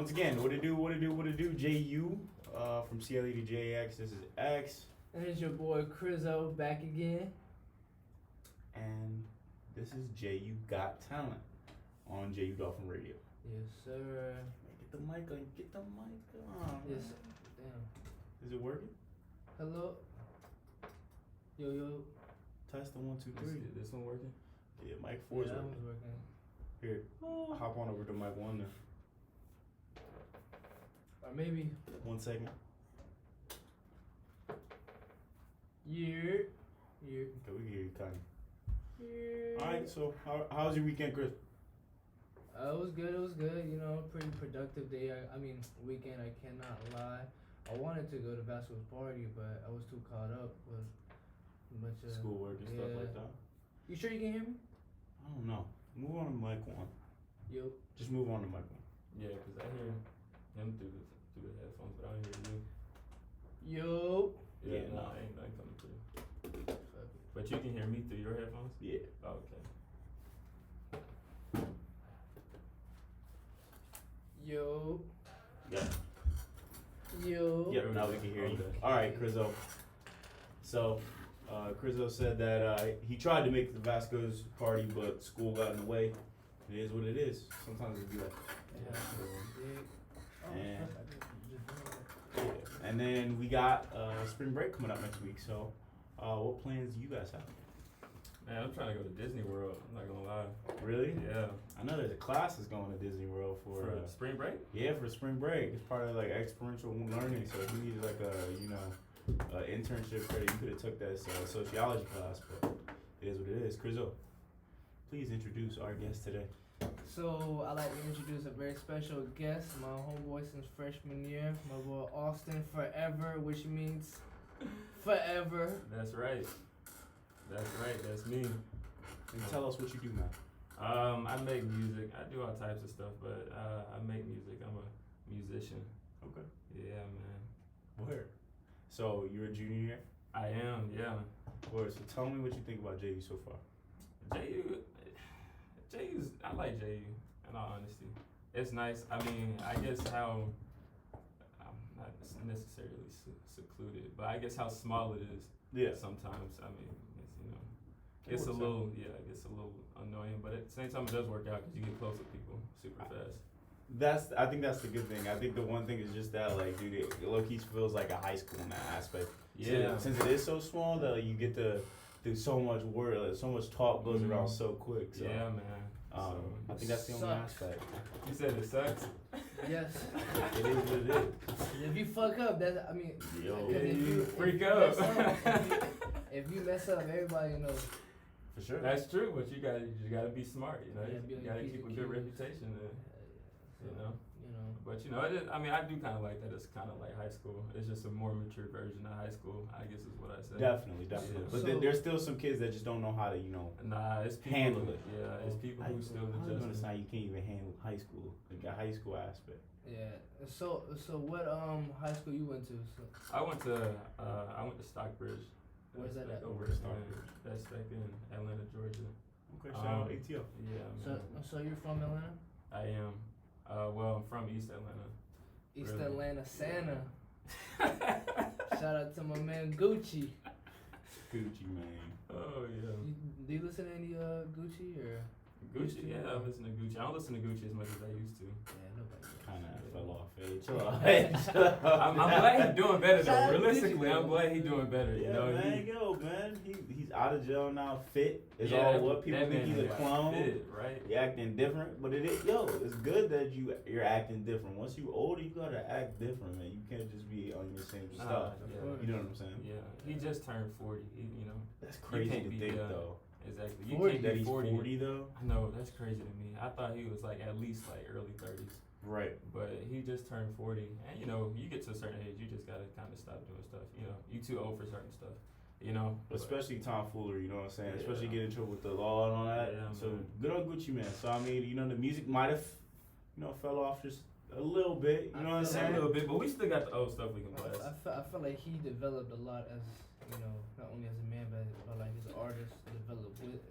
once again, what it do? JU from CLE to JX. This is X. And it's your boy Chrizzo back again. And this is JU Got Talent on JU Dolphin Radio. Yes, sir. Get the mic on. Get the mic on. Yes. Damn. Is it working? Hello. Yo. Test the 1, 2, 3. Is this one working? Yeah, mic 4 is that working. one's working. Here, hop on over to mic 1 then. Or maybe. 1 second. Yeah. Okay, we can hear you kind of. Yeah. All right, so how's your weekend, Chris? It was good. You know, pretty productive day. I mean, weekend. I cannot lie. I wanted to go to Vasco's party, but I was too caught up with a bunch of Schoolwork and stuff like that. You sure you can hear me? I don't know. Move on to mic 1. Yo. Just move on to mic 1. Yeah, because I hear him through the headphones, but I don't hear you. Yo. Yeah, Yeah, no, no. I ain't coming through. But you can hear me through your headphones? Yeah. Oh, okay. Yo. Yeah. Yo. Yep, now we can hear you. Okay. All right, Chrizzo. So, Chrizzo said that he tried to make the Vasco's party, but school got in the way. It is what it is. Sometimes it be like Yeah. yeah. And then we got spring break coming up next week. So, what plans do you guys have? Man, I'm trying to go to Disney World. I'm not gonna lie. Really? Yeah. I know there's a class that's going to Disney World for spring break? yeah, for spring break. It's part of like experiential learning. So if you needed like a internship credit, you could have took that sociology class. But it is what it is. Chrizzo, please introduce our guest today. So I like to introduce a very special guest, my homeboy since freshman year, my boy Austin Forever, which means forever. That's right. That's me. And tell us what you do, man. I make music. I do all types of stuff, but I make music. I'm a musician. Okay. Yeah, man. Where? So you're a junior here? I am, yeah. Where? So tell me what you think about JU so far. JU's, I like JU, in all honesty. It's nice. I mean, I guess how, I'm not necessarily secluded, but I guess how small it is. Yeah. Sometimes, I mean, It it's a works little, it gets a little annoying, but at the same time it does work out because you get close with people super fast. I think that's the good thing. I think the one thing is just that, like, dude, it low-key feels like a high school in that aspect. Yeah. Since it is so small that like, you get to do so much work, like, so much talk goes around so quick. So, Yeah, man. I think that's the only Sucks. aspect. You said it sucks? Yes. It is what it is. If you fuck up, that's, I mean, Yo. 'cause if you Freak mess up. if you mess up, everybody knows. For sure. That's true, but you gotta be smart, you know. Yeah, be You like gotta piece keep of a good cake. reputation, you know. You know. But you know, it is, I mean, I do kind of like that. It's kind of like high school. It's just a more mature version of high school, I guess is what I say. Definitely. Yeah. But So- there's still some kids that just don't know how to, Nah, it's people. handle it. Yeah, it's people who still I don't adjust. understand you can't even handle high school, like a high school aspect. Yeah. So what high school you went to? So, I went to Stockbridge. Where's that at? Over Where's in Stockbridge? That's back in Atlanta, Georgia. Okay, shout out ATL. Yeah, so man. you're from Atlanta? I am. Well, I'm from East Atlanta. East Really? Atlanta, Santa. Shout out to my man Gucci. Gucci, man. Oh yeah. Do you listen to any Gucci or? Gucci, yeah, I listen to Gucci. I don't listen to Gucci as much as I used to. Yeah, nobody. Kind of fell off. Hey, chill out. I'm glad he's doing better Shout out though. to Realistically, Gucci, I'm man. glad he's doing better. Yeah, You know, man, man, he's out of jail now. Fit is Yeah, all what people that think man he's a is clone. fit, right? He acting different, but it's good that you're acting different. Once you older, you gotta act different, man. You can't just be on your same stuff. Yeah. You know what I'm saying? Yeah, he just turned 40. You know, That's You crazy can't to be, think, though. exactly. You 40, can't That be he's 40 though. I know, that's crazy to me. I thought he was like at least like early 30s. Right. But he just turned 40, and you know, you get to a certain age, you just gotta kind of stop doing stuff. You know, you too old for certain stuff. You know, Especially tomfoolery, you know what I'm saying? Yeah. Especially get in trouble with the law and all that. Yeah, So man. good on Gucci, man. So I mean, the music might have, fell off just a little bit. You know what I'm a saying? little bit, but we still got the old stuff we can blast. I feel like he developed a lot as not only as a man but like his artist developed with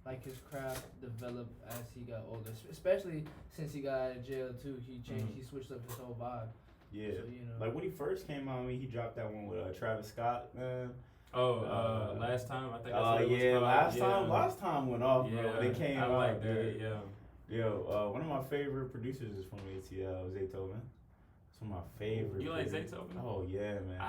like his craft developed as he got older, especially since he got out of jail too. He changed, he switched up his whole vibe. Yeah, So, you know. like when he first came out, I mean, he dropped that one with Travis Scott, man. Last time I think. That's what it yeah, was called. last time went off, Yeah, bro. When it came I out, like that. dude. Yeah. Yo, one of my favorite producers is from ATL, Zaytoven. It's one of my favorite. You like Zaytoven? Oh yeah, man.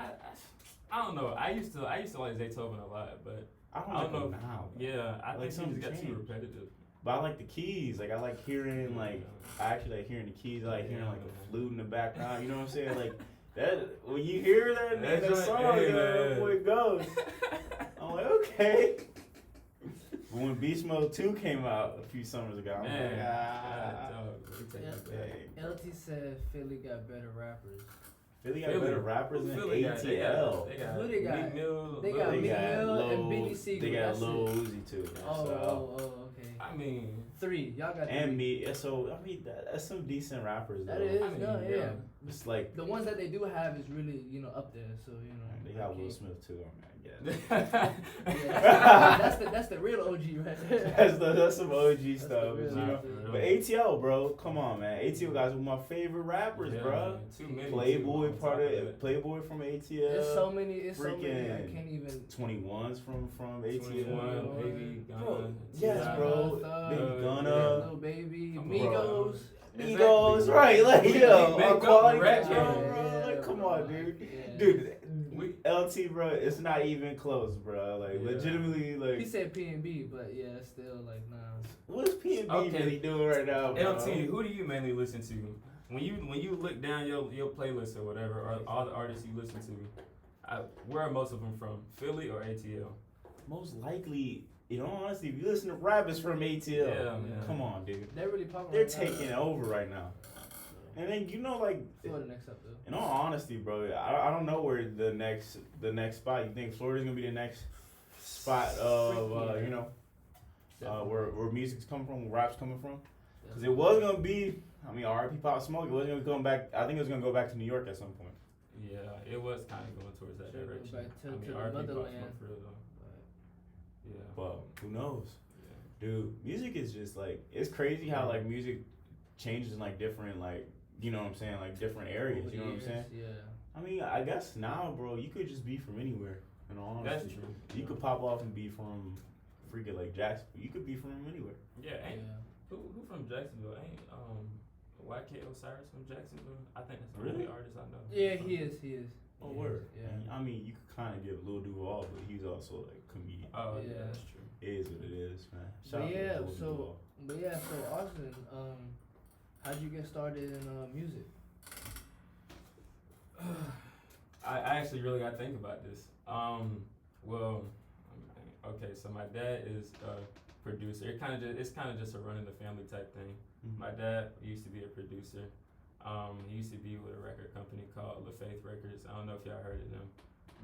I don't know. I used to like Zaytoven a lot, but I don't know know now. Yeah, I like think he just got changed. too repetitive. But I like the keys. Like I like hearing I actually like hearing the keys. I like hearing like a flute in the background. You know what I'm saying? Like that when you hear that in the song, boy it goes. I'm like, okay. But when Beast Mode 2 came out a few summers ago, I'm LT said Philly got better rappers. Philly got better rappers than ATL. They got Meek Mill and Benny Siegel. They got Lil Uzi too. Okay. I mean, 3. Y'all got 3. And me. So I mean that's some decent rappers though. That is, yeah. It's like the ones that they do have is really up there. So they got Will Smith too. I mean, that's the real OG right there. That's some OG stuff. Real, but ATL, bro, come on, man. ATL guys are my favorite rappers, bro. Playboy Playboy from ATL. It's so many. I can't even. 21's from ATL. 21, Baby Gunna. Yes, bro. Baby Gunna. Lil Baby. Migos. Migos, right? Like quality control, bro. Like, come on, dude. Dude. LT, bro, it's not even close, bro. Like, legitimately, like. He said P&B, but still, like, nah. What's P&B really doing right now, bro? LT, who do you mainly listen to? When you look down your playlist or whatever, or all the artists you listen to, where are most of them from? Philly or ATL? Most likely, in all honesty, if you listen to rap, it's from ATL. Yeah, man. Come on, dude. They're really popular. They're taking over right now. And then Florida next up though. In all honesty, bro, I don't know where the next spot. You think Florida's gonna be the next spot of where music's coming from, where rap's coming from? Because it was gonna be, R.I.P. Pop Smoke. It wasn't gonna come back. I think it was gonna go back to New York at some point. Yeah, it was kind of going towards that direction. Back to the R.I.P. Pop motherland. Smoke for real though. Yeah. But who knows? Yeah. Dude, music is just it's crazy how music changes in different you know what I'm saying, different areas, you know what I'm saying? Yeah. I guess now, bro, you could just be from anywhere, in all honesty. That's true. You could pop off and be from freaking Jacksonville. You could be from anywhere. Yeah, who from Jacksonville? Ain't YK Osiris from Jacksonville? I think that's the only artist I know. Yeah, he is. Oh, word. Yeah. You could kind of give Lil Duval, but he's also a comedian. Oh, yeah, that's true. It is what it is, man. So Austin, how'd you get started in music? I actually really got to think about this. Okay, so my dad is a producer. It's kind of just a run in the family type thing. Mm-hmm. My dad used to be a producer. He used to be with a record company called LaFaith Records. I don't know if y'all heard of them,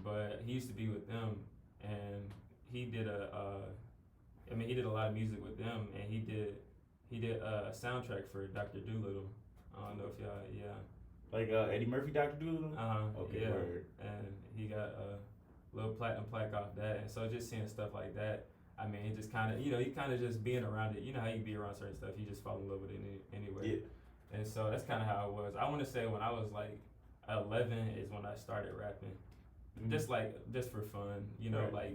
but he used to be with them, and he did he did a lot of music with them, and he did a soundtrack for Dr. Dolittle. I don't know if y'all, Like Eddie Murphy, Dr. Dolittle? Okay, yeah. Word. And he got a little platinum plaque off that. And so just seeing stuff like that, it just kind of, you kind of just being around it. You know how you be around certain stuff, you just fall in love with it anyway. Yeah. And so that's kind of how it was. I want to say when I was 11 is when I started rapping. Mm-hmm. Just for fun,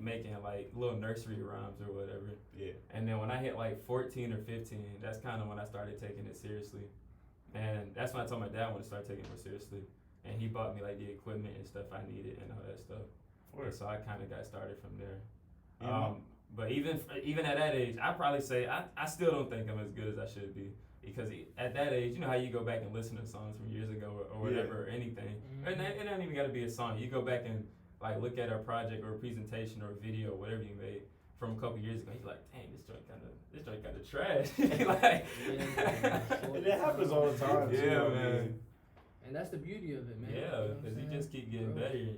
making little nursery rhymes or whatever. Yeah. And then when I hit 14 or 15, that's kind of when I started taking it seriously. And that's when I told my dad I wanted to start taking it more seriously. And he bought me the equipment and stuff I needed and all that stuff. And so I kind of got started from there. Yeah. But even at that age, I probably say I still don't think I'm as good as I should be. Because at that age, you know how you go back and listen to songs from years ago or whatever, or anything. Mm-hmm. And it don't even got to be a song. You go back and look at a project or a presentation or a video or whatever you made from a couple years ago. You're like, dang, this joint kind of trash. And it happens all the time. Yeah, man. And that's the beauty of it, man. Yeah, because you just keep getting better.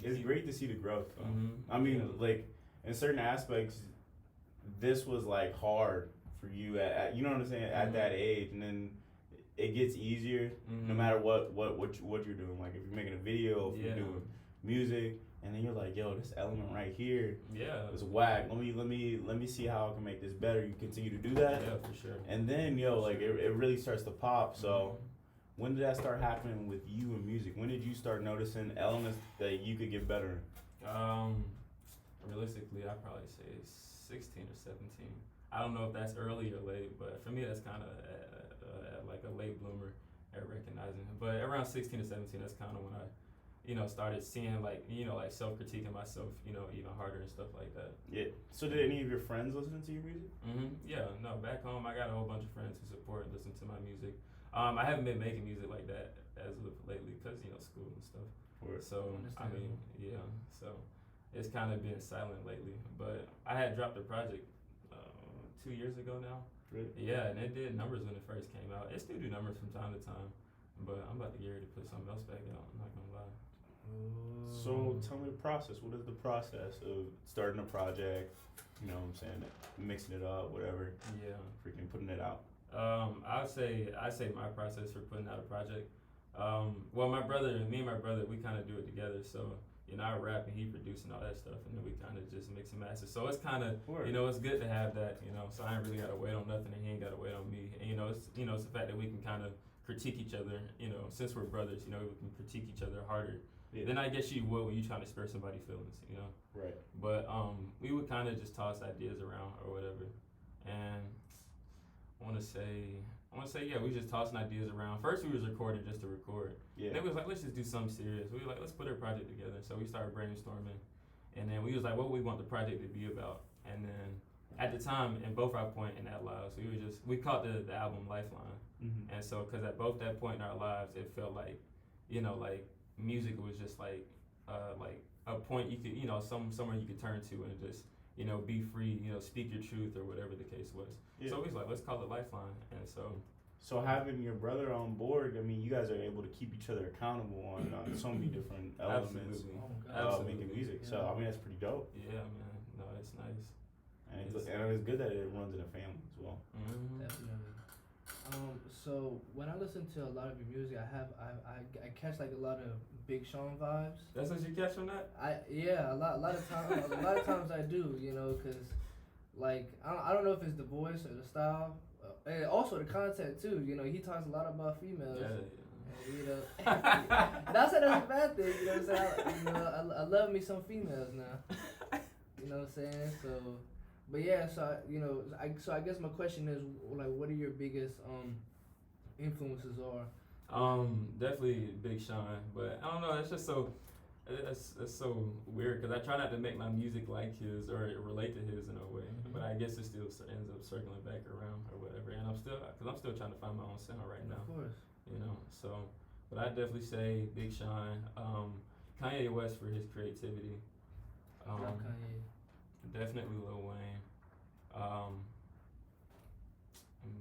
It's great to see the growth. Mm-hmm. In certain aspects, this was hard for you at you know what I'm saying, at that age, and then it gets easier no matter what you're doing. If you're making a video, if you're doing music, and then you're like, yo, this element right here Yeah. is whack. Let me see how I can make this better. You continue to do that, Yeah, for sure. and then yo, like it really starts to pop. So. Mhm. When did that start happening with you in music? When did you start noticing elements that you could get better in? Realistically, I'd probably say 16 or 17. I don't know if that's early or late, but for me, that's kind of like a late bloomer at recognizing. But around 16 or 17, that's kind of when I, started seeing like, like self-critiquing myself, even harder and stuff like that. Yeah. So did any of your friends listen to your music? Yeah. No. Back home, I got a whole bunch of friends who support and listen to my music. I haven't been making music like that as of lately because school and stuff. Or So I mean, yeah. So it's kind of been silent lately. But I had dropped a project 2 years ago now. really? Yeah, and it did numbers when it first came out. It still do numbers from time to time. But I'm about to get ready to put something else back out. I'm not gonna lie. So tell me the process. What is the process of starting a project? You know what I'm saying? Mixing it up, whatever. Yeah. Freaking putting it out. I'd say my process for putting out a project. Well, me and my brother, we kind of do it together. So I rap and he produce and all that stuff, and then we kind of just mix and master. So it's kind of it's good to have that. So I ain't really gotta wait on nothing, and he ain't gotta wait on me. And it's the fact that we can kind of critique each other. Since we're brothers, we can critique each other harder. Yeah. Then I guess you would when you trying to spare somebody's feelings. Right. But we would kind of just toss ideas around or whatever, and I want to say, yeah, we just tossing ideas around. First, we was recording just to record. Yeah. And then we was like, let's just do something serious. We were like, let's put a project together. So we started brainstorming, and then we was like, what we want the project to be about. And then at the time, in both our point in that lives, we called the album Lifeline. Mm-hmm. And so, cause at both that point in our lives, it felt like, like music was just like a point you could, somewhere you could turn to and just, be free, speak your truth or whatever the case was. Yeah. So we was like, let's call it Lifeline. And So having your brother on board, I mean, you guys are able to keep each other accountable on so many different elements of making music. Yeah. So I mean, that's pretty dope. Yeah, man. No, it's nice. And it's good that it runs in a family as well. Mm-hmm. Definitely. So when I listen to a lot of your music, I catch like a lot of Big Sean vibes. That's what you catch from that? A lot of times I do, cause like I don't know if it's the voice or the style, and also the content too. He talks a lot about females. Yeah. And, not saying that's a bad thing. You know what I'm saying? I love me some females now. You know what I'm saying? So. But yeah, so I guess my question is like, what are your biggest influences are? Definitely Big Sean, but I don't know. It's just so it's so weird because I try not to make my music like his or relate to his in a way, but I guess it still ends up circling back around or whatever. And I'm still trying to find my own sound right now. Of course. So, but I definitely say Big Sean, Kanye West for his creativity. Love Kanye. Definitely Lil Wayne.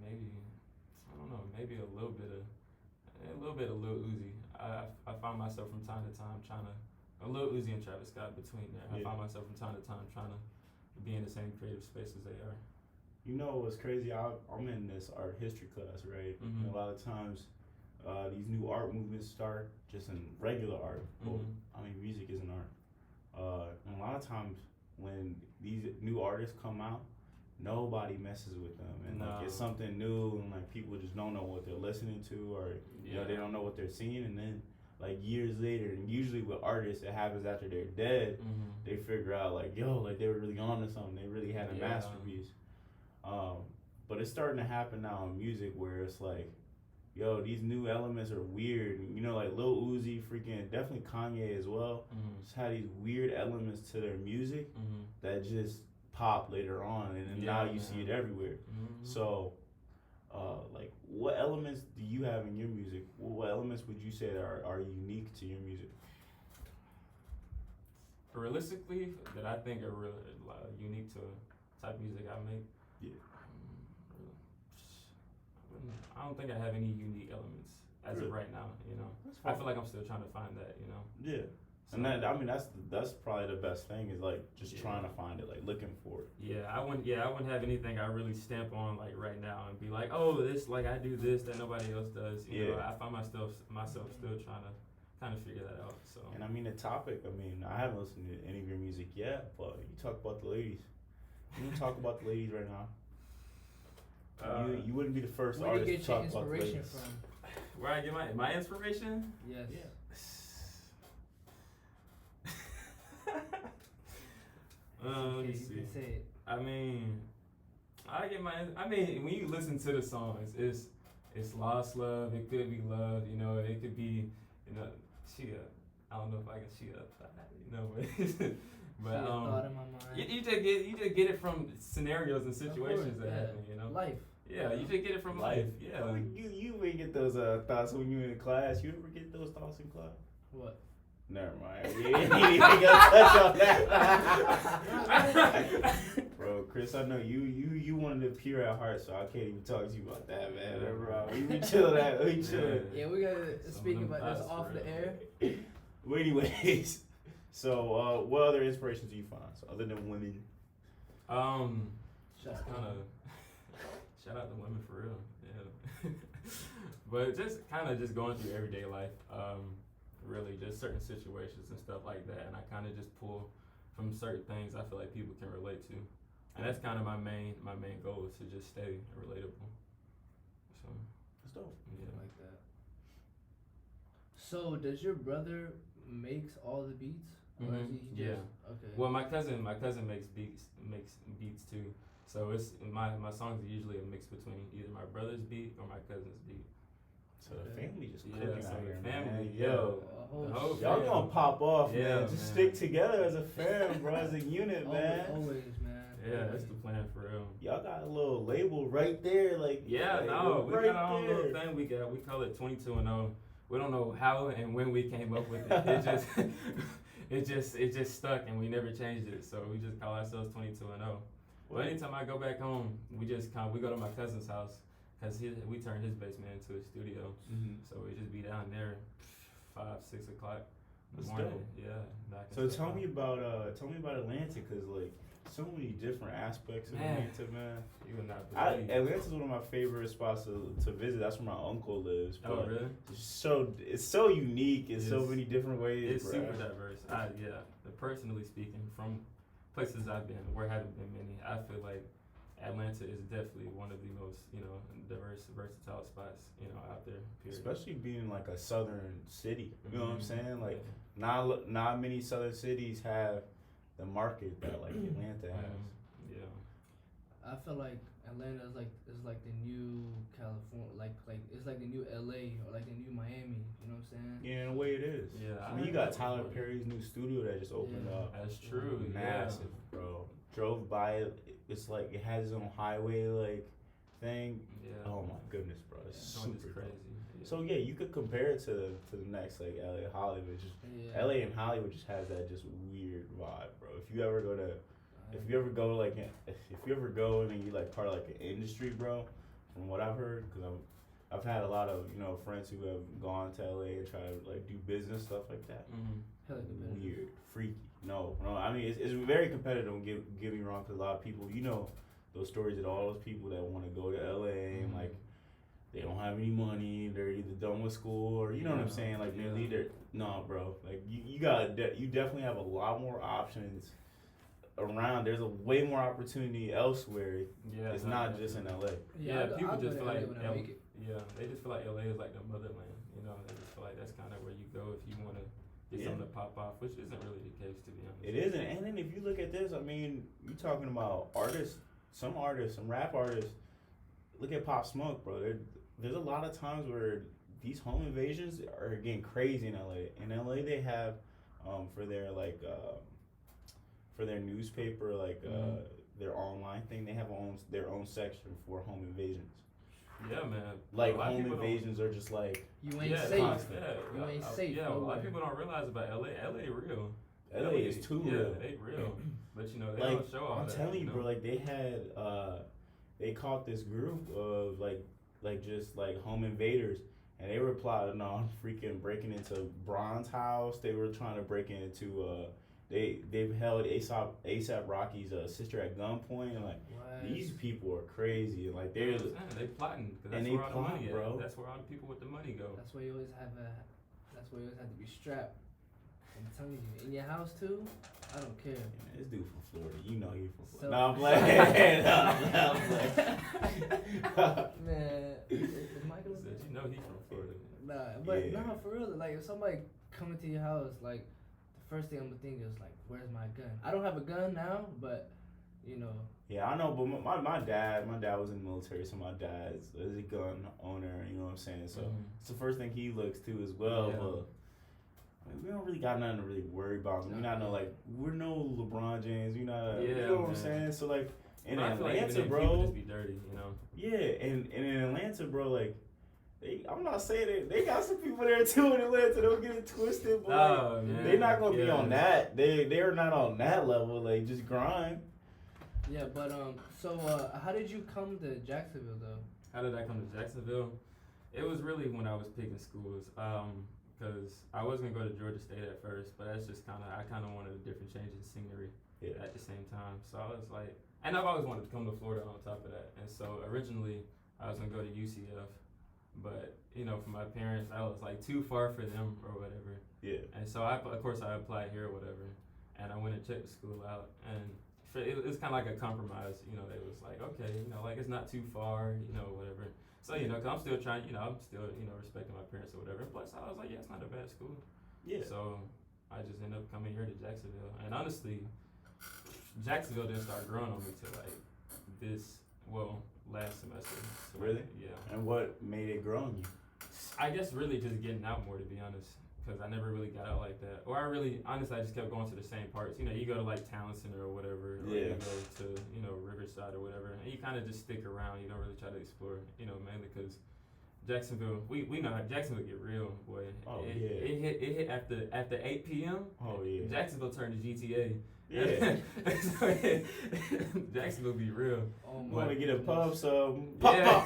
Maybe I don't know. Maybe a little bit of Lil Uzi. I find myself from time to time trying to a Lil Uzi and Travis Scott between there. I find myself from time to time trying to be in the same creative space as they are. What's crazy? I'm in this art history class, right? Mm-hmm. And a lot of times, these new art movements start just in regular art. Well, I mean, music isn't art. And a lot of times when these new artists come out, nobody messes with them, and like it's something new, and like people just don't know what they're listening to, or they don't know what they're seeing, and then like years later, and usually with artists, it happens after they're dead. They figure out like, like they were really on to something. They really had a masterpiece. But it's starting to happen now in music where it's like, these new elements are weird. Like Lil Uzi, freaking definitely Kanye as well. Just had these weird elements to their music that just pop later on, and then now you see it everywhere. So, like, what elements do you have in your music? What elements would you say are unique to your music? Realistically, that I think are really unique to type of music I make. Yeah. I don't think I have any unique elements as of right now. I feel like I'm still trying to find that. Yeah. So, and that's probably the best thing is like just trying to find it, like looking for it. Yeah, I wouldn't have anything I really stamp on like right now and be like, oh, this like I do this that nobody else does. I find myself still trying to kind of figure that out. So. And I mean the topic. I mean, I haven't listened to any of your music yet, but you talk about the ladies. You don't talk about the ladies right now. You wouldn't be the first Where do you artist get to your talk about the inspiration ladies. from? Where I get my inspiration? Yes. Let me You see. can say it. I mean, when you listen to the songs, it's lost love. It could be love. You know, it could be, you know, I don't know if I can you know, but thought in my mind. you just get it from scenarios and situations that happen. You know, life. Yeah, you just get it from life. Yeah. I mean, you may get those thoughts when you're in class. You ever get those thoughts in class? What? Never mind. You ain't even gonna touch on that. Bro, Chris, I know you wanted to pure at heart, so I can't even talk to you about that, man. Bro, we chill that. We chill. Yeah, we gotta speak about this off the air. Well, anyways, so what other inspirations do you find? So other than women? Just kind of shout out to women for real. Yeah. But just kind of just going through everyday life. Really just certain situations and stuff like that, and I kind of just pull from certain things I feel like people can relate to, and that's kind of my main goal is to just stay relatable. So that's dope. Yeah, like that. So does your brother makes all the beats? Or is he just, okay. Well, my cousin makes beats too. So it's my songs are usually a mix between either my brother's beat or my cousin's beat. So the family just Yeah, cooking so out the here, family, man. yo. Y'all fam. gonna pop off, Yeah, man. Just man. stick together as a fam, bro, as a unit, man. Always, man. Yeah, that's the plan for real. Y'all got a little label right there, like Yeah, like, no, we right got our own there. little thing. We call it 22 and 0. We don't know how and when we came up with it. It just stuck and we never changed it. So we just call ourselves 22 and 0. But anytime I go back home, we go to my cousin's house because we turned his basement into a studio. Mm-hmm. So we just be down there 5, 6 o'clock in the That's morning. dope. Yeah. So tell me about Atlanta, cause like so many different aspects of Man. Atlanta, man. You would not believe. Atlanta's one of my favorite spots to visit. That's where my uncle lives. Oh, but really? it's so unique in so many different ways. It's bro. super diverse. Personally speaking, from places I've been, where haven't been many, I feel like Atlanta is definitely one of the most, diverse, versatile spots, out there. Period. Especially being like a southern city. You know what I'm Mhm. saying? Like not many southern cities have the market that like Atlanta has. Yeah. I feel like Atlanta is like the new California, like it's like the new LA or like the new Miami. You know what I'm saying? Yeah, in a way it is. Yeah. I mean, you got Tyler Perry's new studio that just opened up. That's true. Massive, bro. Drove by it. It's like it has its own highway like thing. Yeah. Oh my goodness, bro. It's super crazy. dope. Yeah. So yeah, you could compare it to the next like LA Hollywood. Just LA and Hollywood just has that just weird vibe, bro. If you ever go and then you like part of like an industry, bro, from what I've heard, because I've had a lot of friends who have gone to LA and try to like do business stuff like that. Mm-hmm. Weird, freaky. No. I mean it's very competitive. Don't get me wrong, because a lot of people, those stories of all those people that want to go to LA and like they don't have any money. They're either done with school or you know what I'm saying. Like they're either bro. Like you definitely have a lot more options around. There's a way more opportunity elsewhere. Yeah, it's not just in LA. Yeah, people just feel like they just feel like LA is like the motherland. They just feel like that's kind of where you go if you want to get something to pop off, which isn't really the case, to be honest. It isn't. And then if you look at this, I mean, you talking about some rap artists. Look at Pop Smoke, bro. There's a lot of times where these home invasions are getting crazy in LA. In LA, they have for their newspaper, their online thing, they have their own section for home invasions. Yeah, man. Like home invasions are just like you ain't safe. You ain't safe. Yeah, a lot of people don't realize about LA. LA real. LA is too real. Yeah, they real. But they like, don't show all that. I'm telling you, bro. Like they had, they caught this group of like just like home invaders, and they were plotting on freaking breaking into Bron's house. They were trying to break into they've held ASAP Rocky's sister at gunpoint, and like these people are crazy, and like they plotting, because that's where all the money bro. That's where all the people with the money go. That's why you always have That's why you always have to be strapped. I'm telling you, in your house too. I don't care. Man, this dude from Florida, you know he from So- Florida. No, I'm playing. No, I'm playing. Man, is Michael? Said, you know he from Florida. Nah, but Yeah. nah, for real. Like if somebody coming to your house, like the first thing I'm gonna think is like, where's my gun? I don't have a gun now, but you know. Yeah, I know, but my dad was in the military, so my dad's is a gun owner. You know what I'm saying? So it's the first thing he looks to as well. Yeah. But I mean, we don't really got nothing to really worry about. We're not we're no LeBron James. You know what I'm saying? So like in But I feel like even Atlanta, then, bro. people just be dirty, you know. Yeah, and in Atlanta, bro, like. I'm not saying it. They got some people there too in Atlanta. Don't get it twisted, but Oh, man. they're not gonna be Yeah. on that. They're not on that level. Like just grind. Yeah, but so how did you come to Jacksonville though? How did I come to Jacksonville? It was really when I was picking schools. Because I was gonna go to Georgia State at first, but that's just I kind of wanted a different change in scenery at the same time. So I was like, and I've always wanted to come to Florida on top of that. And so originally I was gonna go to UCF, but you know, for my parents, I was like too far for them or whatever. Yeah. And so I applied here or whatever, and I went and checked the school out, and it was kind of like a compromise. You know, they was like, okay, you know, like it's not too far, you know, whatever. So, you know, cause I'm still trying, you know, respecting my parents or whatever. Plus, I was like, yeah, it's not a bad school. Yeah. So I just ended up coming here to Jacksonville, and honestly, Jacksonville didn't start growing on me till like last semester. So, Really? Yeah. And what made it grow on you? I guess really just getting out more, to be honest, because I never really got out like that. Or honestly, I just kept going to the same parts. You know, you go to like Town Center or whatever, or you go to, you know, Riverside or whatever, and you kind of just stick around. You don't really try to explore, you know, mainly because Jacksonville, we know how Jacksonville get real, boy. Oh, It hit after 8 p.m. Oh, yeah. Jacksonville turned to GTA. Yeah. So, Jacksonville be real. Oh Want to get a pub, so Yeah.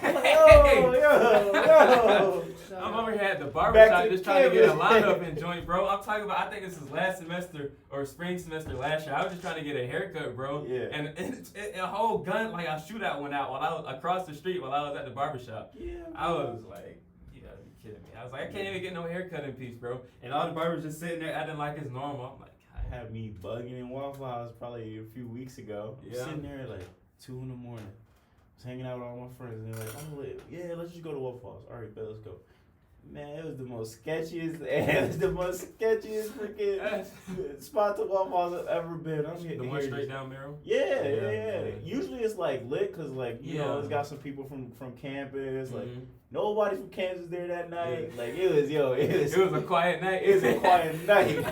yo. I'm over here at the Back barbershop to just trying to get a campus. lineup and joint, bro. I'm talking about, I think this is last semester or spring semester last year. I was just trying to get a haircut, bro. Yeah. And a whole gun, like a shootout went out while I was across the street while I was at the barbershop. Yeah. I was like, you gotta be kidding me. I was like, I can't even get no haircut in peace, bro. And all the barbers just sitting there acting like it's normal. I'm like, Had me bugging in Waffle House probably a few weeks ago. I'm sitting there at like 2 in the morning. I was hanging out with all my friends and they're like, oh, yeah, let's just go to Waffle House. All right, bet, let's go. Man, it was the most sketchiest freaking spot to Waffle House I've ever been. I'm the one straight down Merrill? Yeah. Usually it's like lit because like, you know, it's got some people from campus. Like nobody from campus there that night. Yeah. Like it was a quiet night. It was a quiet night.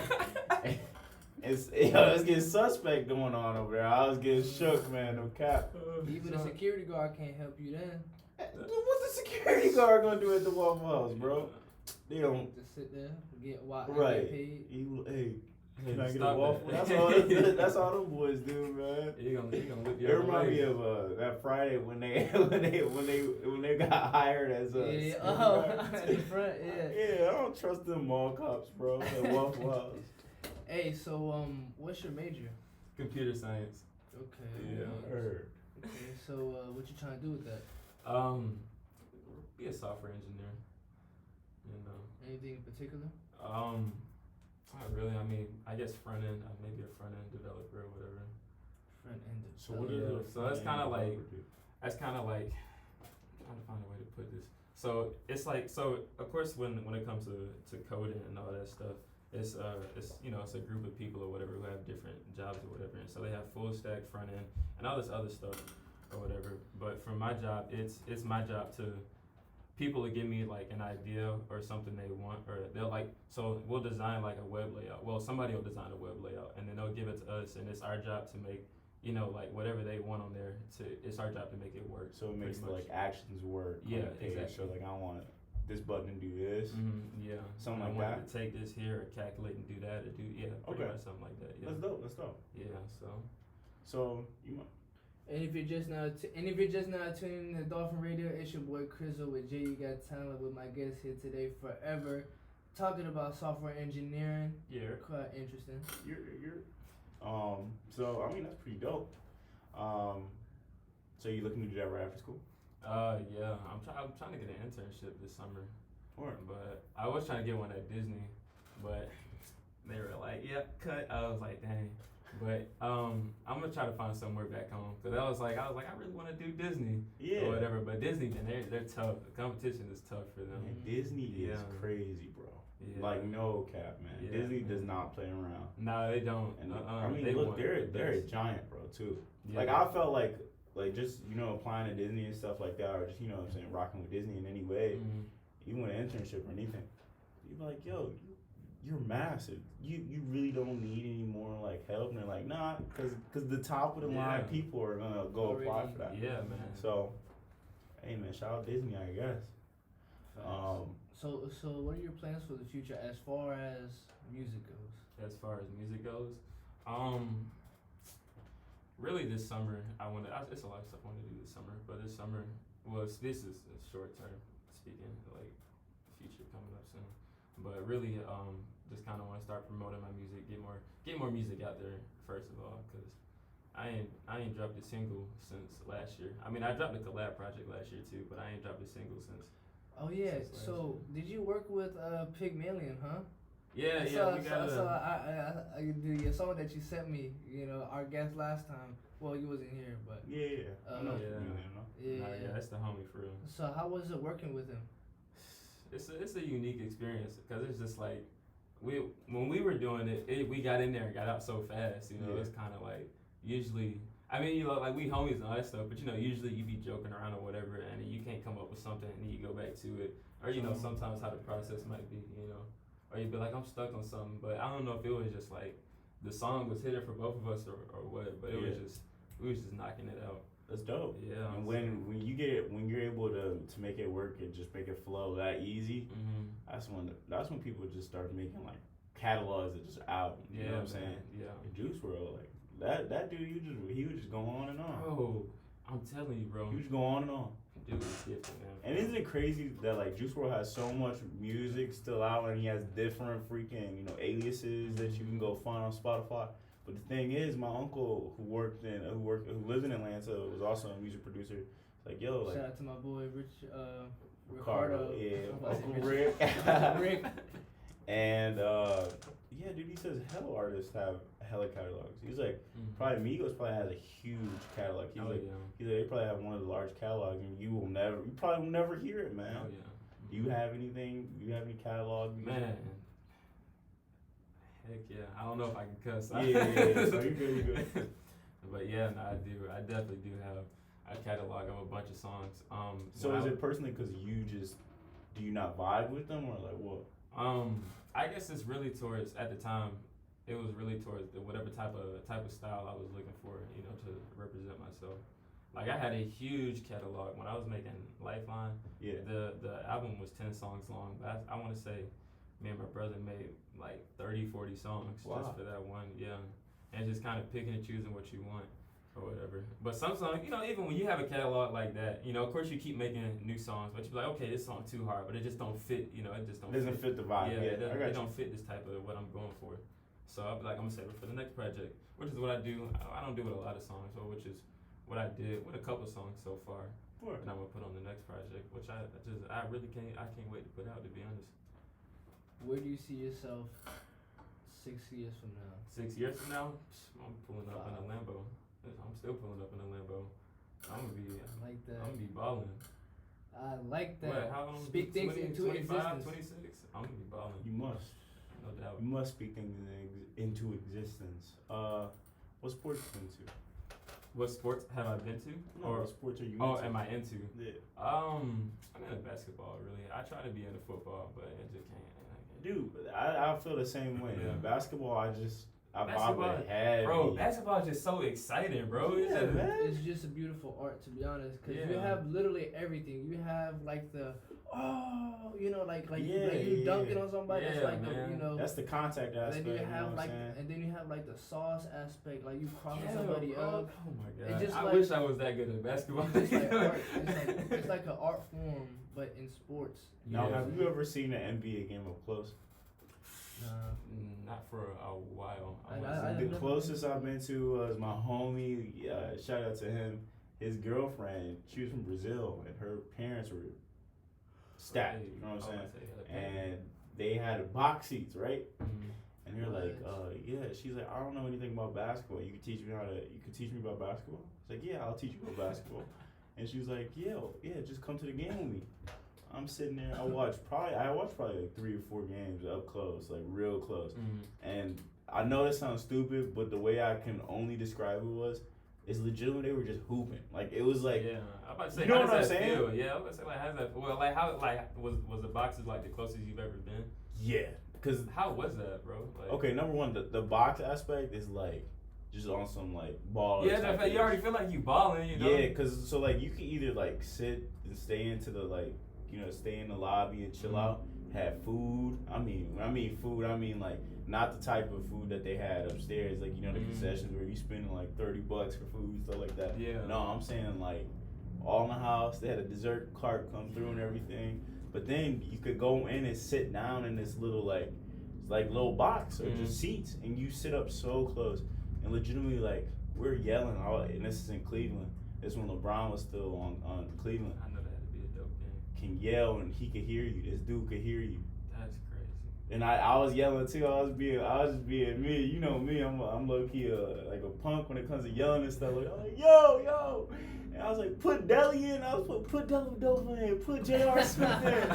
It's getting suspect going on over there. I was getting shook, man. No cap. Even the security guard can't help you then. What's the security guard gonna do at the Waffle House, bro? They don't. Just sit there, get paid. Hey, can I get a Stop waffle? that. That's all them boys do, man. You gonna whip It your remind me of that Friday when they got hired as in the front, yeah. Yeah, I don't trust them mall cops, bro. At Waffle House. Hey, so what's your major? Computer science. Okay. Yeah. Heard. Okay, so what you trying to do with that? Be a software engineer. You know. Anything in particular? Not really. I mean, I guess front end. Maybe a front end developer or whatever. Front end. So what Yeah, is so that's kind of like I'm trying to find a way to put this. So it's like, so of course when it comes to coding and all that stuff, it's you know, it's a group of people or whatever who have different jobs or whatever, and so they have full stack front end and all this other stuff or whatever. But for my job, it's my job to people will give me like an idea or something they want, or they'll like, so we'll design like a web layout. Well, somebody will design a web layout and then they'll give it to us, and it's our job to make, you know, like whatever they want on there, it's our job to make it work. So it makes the like actions work. Yeah, on the page. exactly. So like I want this button to do this. Yeah. Something I like want that? to take this here or calculate and do that or do, pretty Okay. much something like that. Yeah. That's dope. Yeah, So you might. And if you're just now tuning in to Dolphin Radio, it's your boy Chrizzo with Jay. You Got Talent with my guest here today, forever, talking about software engineering. Yeah. Quite interesting. You're so I mean that's pretty dope. So you looking to do that right after school? Yeah. I'm trying to get an internship this summer. But I was trying to get one at Disney, but they were like, "Yep, cut." I was like, "Dang." But I'm gonna try to find somewhere back home because I was like, I really want to do Disney or whatever. But Disney, man, they're tough. The competition is tough for them. Man, Disney is crazy, bro. Yeah. Like no cap, man. Yeah, Disney man. does not play around. No, they don't. And I mean, look, they're a giant, bro, too. Yeah. Like I felt like just applying to Disney and stuff like that, or just what I'm saying, rocking with Disney in any way, even with an internship or anything. You're like, yo, you're massive. You really don't need any more like help. And they're like, nah, because the top of the line people are gonna go apply for that. Yeah, man. So, hey man, shout out Disney, I guess. So what are your plans for the future as far as music goes? As far as music goes, really this summer it's a lot of stuff I want to do this summer, but this summer this is short term speaking, like future coming up soon. But really, just kind of want to start promoting my music, get more music out there first of all, cause I ain't dropped a single since last year. I mean, I dropped a collab project last year too, but I ain't dropped a single since. Oh yeah, so did you work with Pygmalion, huh? Yeah, we got the song that you sent me, our guest last time. Well, you wasn't here, but that's the homie for real. So how was it working with him? It's a unique experience because it's just like when we were doing it, we got in there and got out so fast. It's kind of like usually. I mean, like we homies and all that stuff, but usually you be joking around or whatever, and you can't come up with something, and then you go back to it, or sometimes how the process might be, or you'd be like, I'm stuck on something, but I don't know if it was just like the song was hitting for both of us or what, but we was just knocking it out. That's dope. Yeah. And when you're able to make it work and just make it flow that easy, that's when people just start making like catalogs that just out. You know what I'm saying? Yeah. Juice WRLD, like. That dude, he would just go on and on. Bro, I'm telling you, bro. He would just go on and on. Dude is gifted, man. And isn't it crazy that like Juice WRLD has so much music still out, and he has different freaking aliases that you can go find on Spotify. But the thing is, my uncle who lives in Atlanta was also a music producer. Like yo, like shout out to my boy Ricardo. Yeah, Uncle Rick. Rick. And yeah, dude, he says hella artists have hella catalogs. He's like, probably Migos probably has a huge catalog. He's like, they probably have one of the large catalogs, and you probably will never hear it, man. Oh yeah. Do you have anything? Do you have any catalog? Man. Heck yeah. I don't know if I can cuss. Yeah. So you're good. But yeah, no, I do. I definitely do have a catalog of a bunch of songs. So is it personally because do you not vibe with them, or like what? I guess it's really towards, at the time, it was really towards whatever type of style I was looking for, to represent myself. Like I had a huge catalog when I was making Lifeline. Yeah. The album was 10 songs long, but I want to say me and my brother made like 30, 40 songs just for that one, and just kind of picking and choosing what you want or whatever. But some songs, even when you have a catalog like that, of course you keep making new songs, but you're like, okay, this song too hard, but it just don't fit, it just don't doesn't fit the vibe. Yeah, it don't fit this type of what I'm going for. So I'll be like, I'm gonna save it for the next project, which is what I do. I don't do it with a lot of songs, which is what I did with a couple songs so far. And I'm gonna put on the next project, which I can't wait to put out, to be honest. Where do you see yourself 6 years from now? 6 years from now, I'm pulling up in a Lambo. I'm still pulling up in a Lambo. I like that. I'm gonna be balling. I like that. What, how long? Speak things into 25, existence. 26? I'm gonna be balling. You must. No doubt. You must speak things into existence. What sports you into? What sports have I been to? No, what sports are you into? Oh, am I into? Yeah. I'm into basketball, really. I try to be into football, but I just can't. Dude, I feel the same way. Yeah. Basketball, I vibe with heavy. Bro, basketball is just so exciting, bro. It's just a beautiful art, to be honest, because you have literally everything. You have like you dunking on somebody. That's like that's the contact aspect. And then you have like the sauce aspect, like you crossing somebody bro. up. Oh my god! Just I wish I was that good at basketball. It's like art. It's like an art form, but in sports. Now, have you ever seen an NBA game up close? Not for a while. The closest I've been to was my homie. Shout out to him. His girlfriend, she was from Brazil, and her parents were stacked. Right. You know what I'm saying? Say, And they had box seats, right? Mhm. And you're like, yeah. She's like, I don't know anything about basketball. You can teach me about basketball. It's like, yeah, I'll teach you about basketball. And she was like, yeah, just come to the game with me. I'm sitting there. I watched probably like 3 or 4 games up close, like real close. Mm-hmm. And I know that sounds stupid, but the way I can only describe it is legitimate. They were just hooping. Like it was like, yeah. I'm about to say, you know how what I'm does that saying? feel? Yeah, I was about to say, like, how's that? Well, like, how, like, was the boxes like the closest you've ever been? yeah, because How was that, bro? Like, okay, number one, the box aspect is like just on some like ball. yeah, the fact you already feel like you balling, you know? Yeah, because so like you can either like sit and stay into the like, you know, stay in the lobby and chill out, have food. I mean food, I mean like not the type of food that they had upstairs, like, you know, the concessions where you spending like $30 for food and stuff like that. Yeah. No, I'm saying like all in the house. They had a dessert cart come through and everything. But then you could go in and sit down in this little like little box or just seats, and you sit up so close. And legitimately, like, we're yelling, and this is in Cleveland. This is when LeBron was still on Cleveland. I know that had to be a dope game. Can yell and he could hear you. This dude could hear you. That's crazy. And I was yelling too. I was just being me. You know me. I'm low key like a punk when it comes to yelling and stuff. Like, oh, yo. And I was like, put Deli in. I was put Dellavedova in. Put J.R. Smith in.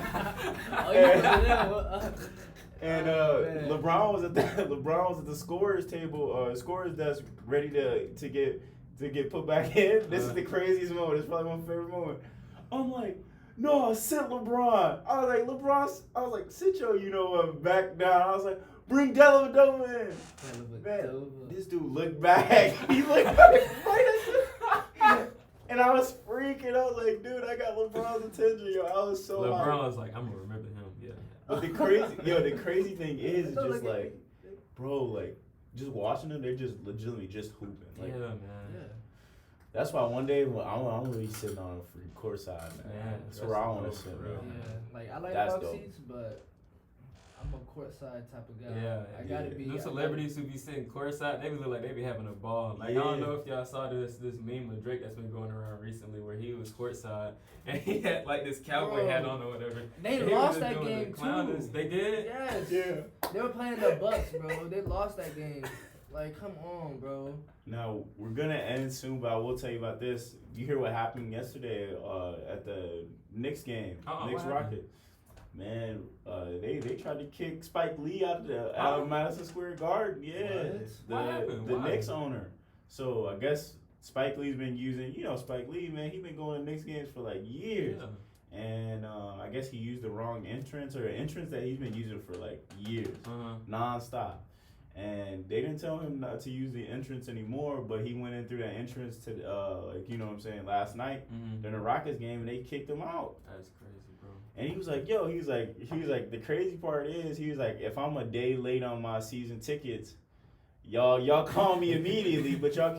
And LeBron was at the scorer's table, scorer's desk, ready to get put back in. This is the craziest moment. It's probably my favorite moment. I'm like, no, sit LeBron. I was like, sit your back down. I was like, bring Dellavedova in. Man, this dude looked back. He looked back right at me. And I was freaking. I was like, dude, I got LeBron's attention, yo. I was so LeBron high. was like, I'm gonna remember him. Yeah. But the crazy thing is just like, bro, like, just watching them, they're just legitimately just hooping. Like, yeah, man. Yeah. That's why one day I'm gonna be sitting on a free courtside, man. Yeah, that's where I want to sit, dope, bro. bro. Yeah, like I like That's box dope. seats, but I'm a courtside type of guy. Yeah, I gotta be. Them celebrities who be sitting courtside, they look like they be having a ball. Like, Yeah. I don't know if y'all saw this meme with Drake that's been going around recently where he was courtside and he had like this cowboy hat on or whatever. They And he was lost just that doing game the clowners. too. They did? Yes. Yeah. They were playing the Bucks, bro. They lost that game. Like, come on, bro. Now we're gonna end soon, but I will tell you about this. You hear what happened yesterday at the Knicks game, Knicks what happened? Rocket. Man, they tried to kick Spike Lee out of Madison Square Garden. Yeah, What happened? the Why? Knicks owner. So I guess Spike Lee's been using, Spike Lee, man, he been going to Knicks games for like years. Yeah. And I guess he used the wrong entrance or an entrance that he's been using for like years, nonstop. And they didn't tell him not to use the entrance anymore, but he went in through that entrance to, last night during the Rockets game, and they kicked him out. That's crazy, bro. And he was like, the crazy part is, he was like, if I'm a day late on my season tickets, y'all call me immediately, but y'all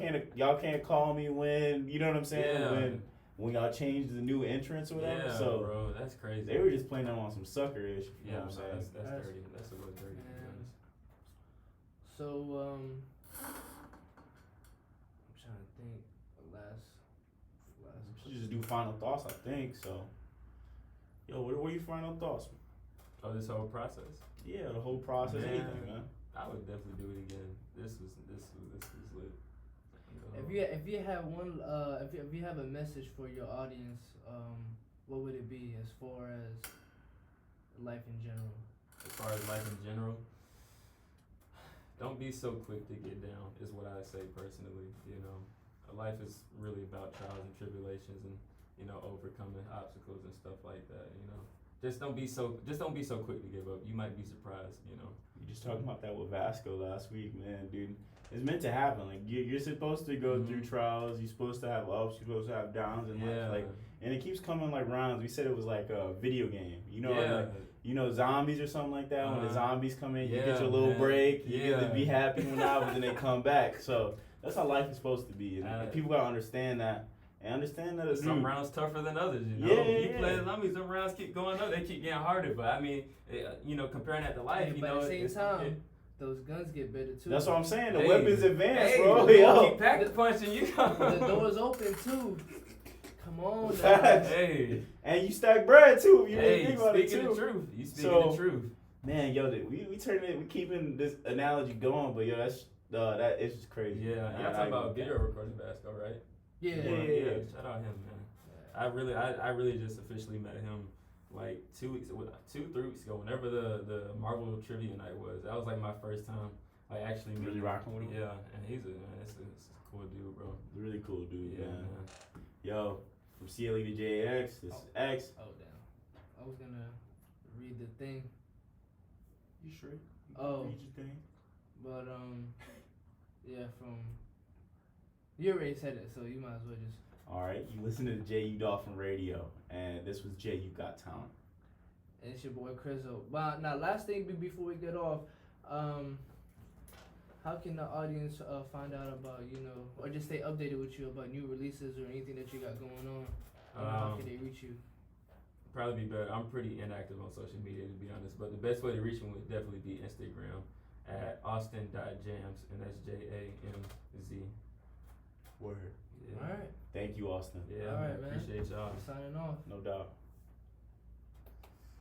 can't call me when, you know what I'm saying? Yeah. When y'all change the new entrance or whatever. Yeah, so bro, that's crazy. they were just playing them on some sucker ish. You know Yeah, what I'm saying? that's dirty. That's a little dirty. to be Man. honest. So, I'm trying to think. Last. We should just do final thoughts, I think. So, yo, what are your final thoughts? Oh, this whole process. Yeah, the whole process, Man. anything, man. I would definitely do it again. This was lit. If you have one, if you have a message for your audience, what would it be as far as life in general? As far as life in general, don't be so quick to get down is what I say personally. Life is really about trials and tribulations and overcoming obstacles and stuff like that. Just don't be so quick to give up. You might be surprised. You just talking about that with Vasco last week, man, dude. It's meant to happen. Like you're supposed to go through trials. You're supposed to have ups. You're supposed to have downs in life. Like, and it keeps coming like rounds. We said it was like a video game. Zombies or something like that. When the zombies come in, you get your little break. You get to be happy when not, but then they come back. So that's how life is supposed to be. And people gotta understand that. And understand that some rounds tougher than others. You play zombies, some rounds keep going up. They keep getting harder. But I mean, comparing that to life, but at the same time, those guns get better too. That's what I'm saying. The weapons advance, bro. Keep pack the punch and you The door's open too. Come on, now. Facts. Hey, And you stack bread too. You really hey, think about it speaking too. the truth. You speaking So- the truth. Man, yo, we turning it. We keeping this analogy going, but yo, that is just crazy. Yeah, I- y'all I talking agree about with video that. recording basketball, right? Yeah. Yeah. Shout out him, man. I really just officially met him like 3 weeks ago. Whenever the Marvel trivia night was, that was like my first time like actually meeting Really him. rocking with him? Yeah, and he's it's a cool dude, bro. Really cool dude, Yeah, man. man. Yo, from CLE to JX, this is X. Oh damn. I was gonna read the thing, You sure? You Oh. read your thing? but yeah, from you already said it, so you might as well just. All right, you listen to the JU Dolphin Radio, and this was JU Got Talent. And it's your boy Chrizzo. But now, last thing before we get off, how can the audience find out about or just stay updated with you about new releases or anything that you got going on? How can they reach you? Probably be better. I'm pretty inactive on social media, to be honest, but the best way to reach me would definitely be Instagram at Austin.Jamz, and that's JAMZ. Word. Yeah. All right. Thank you, Austin. Yeah, All man, right, man. appreciate y'all. Signing off. No doubt.